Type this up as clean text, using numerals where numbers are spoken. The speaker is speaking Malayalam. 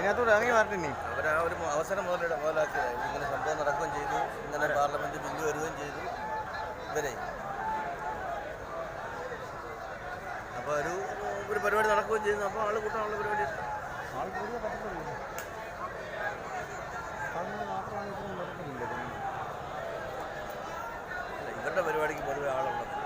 അതിനകത്തോട് ഇറങ്ങി മാറ്റിനി അവർ ആ ഒരു അവസരം മുതലാക്കിയത് ഇങ്ങനെ സംഭവം നടക്കുകയും ചെയ്തു, ഇങ്ങനെ പാർലമെന്റ് ബില്ല് വരികയും ചെയ്തു ഇവരെ. അപ്പോൾ ഒരു പരിപാടി നടക്കുകയും ചെയ്യുന്നു. അപ്പോൾ ആൾ കൂട്ടാനുള്ള പരിപാടി ആൾ കൂടുതൽ പറ്റത്തില്ല. മാത്രമാണ് ഇത്രയും നടക്കുന്നില്ല. ഇവരുടെ പരിപാടിക്ക് പൊതുവെ ആളുള്ളത്.